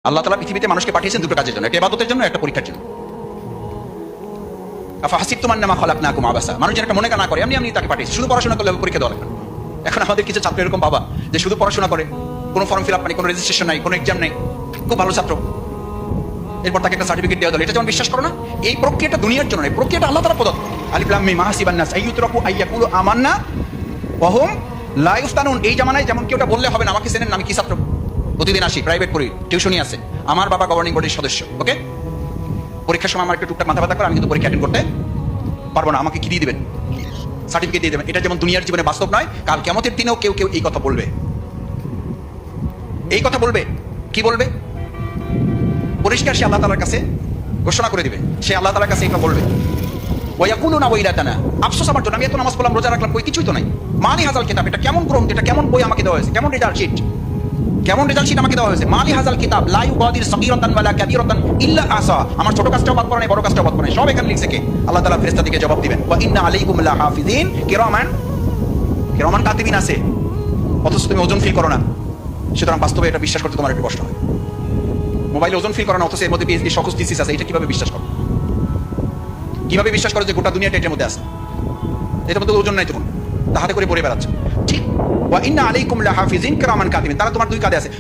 আল্লাহ তাআলা পৃথিবীতে মানুষকে পাঠিয়েছেন দুটো কাজের জন্য, একটা ইবাদতের জন্য, একটা পরীক্ষার জন্য। আফাহাসিবতুম আন্নামা খালাকনাকুম আবাসা, মানুষ যেন একটা মনে না করে এমনি তাকে পাঠিয়েছে, শুধু পড়াশোনা করলে পরীক্ষা দেওয়া লাগবে না। এখন আমাদের কিছু ছাত্র এরকম বাবা যে শুধু পড়াশোনা করে, কোনো ফর্ম ফিল আপ নেই, কোনো রেজিস্ট্রেশন নাই, কোনো এক্সাম নেই, খুব ভালো ছাত্র, এরপর তাকে একটা সার্টিফিকেট দেওয়া হলো। এটা যেমন বিশ্বাস করো না, এই প্রক্রিয়াটা দুনিয়ার জন্য, এই প্রক্রিয়াটা আল্লাহ তাআলা প্রদত্ত। আলিফ লাম মিম হাসিবান নাস আইয়ুতরাকু আইয়াকুলু আমান্না ওয়া হুম লা ইফতানুন। এই জামানায় যেমন কেউ এটা বললে হবে না আমাকে চেনেন না, আমি কি ছাত্র, প্রতিদিন আসি, প্রাইভেট পড়ি, টিউশনি আছে, আমার বাবা গভর্নিং বডির সদস্য, ওকে, পরীক্ষার সময় আমার একটু টুকটাক মাথা ব্যথা করে, আমি কিন্তু পরীক্ষা অ্যাটেন্ড করতে পারবো না, আমাকে কি দিয়ে দিবেন, সার্টিফিকেট দিয়ে দেবেন। এটা যেমন দুনিয়ার জীবনে বাস্তব নয়, কাল কিয়ামতের দিনেও কেউ কেউ এই কথা বলবে, এই কথা বলবে। কি বলবে? পরিষ্কার সে আল্লাহ তাআলার কাছে ঘোষণা করে দিবে, সে আল্লাহ তাআলার কাছে এটা বলবে, ওয়ায়াকুলুনা ওয়াইলাতানা, আফসোস আমার জন্য, আমি এত নামাজ পড়লাম, রোজা রাখলাম, কই কিছুই তো নাই। মালি হাজাল কিতাব, এটা কেমন গ্রন্থ, এটা কেমন বই আমাকে দেওয়া হয়েছে, কেমন রেজাল্ট শিট, কেমন রেজাল্ট শিট আমাকে দেওয়া হয়েছে। মালি হাজাল কিতাব লা ইউগাদির সগীরাতান ওয়ালা কাবীরাতান ইল্লা আহসা, আমার ছোট কাজটাও বাদ পড়ে নাই, বড় কাজটাও বাদ পড়ে নাই, সব এখানে লিখছে কে? আল্লাহ তাআলা ফেরেশতাদেরকে জবাব দিবেন, ওয়া ইন্না আলাইকুম লাহাফিজিন কিরামান কাতিবিন আছে, অথচ তুমি ওজন ফিল করো না। সুতরাং বাস্তবে এটা বিশ্বাস করতে তোমার একটু কষ্ট হয়। মোবাইলে ওজন ফিল করো না, অথচ এর মধ্যে পিএইচডি সকস থিসিস আছে, এটা কিভাবে বিশ্বাস করো? কিভাবে বিশ্বাস করো যে গোটা দুনিয়াটা এটার মধ্যে আছে? এটার মধ্যে ওজন নাই, তখন তাহাতে করে পড়ে বেড়াচ্ছে। ঠিক, ওয়া ইন্না আলাইকুম লাহাফিজিন কিরামান কাতিবিন, তারা তোমার দুই কাঁধে আছে।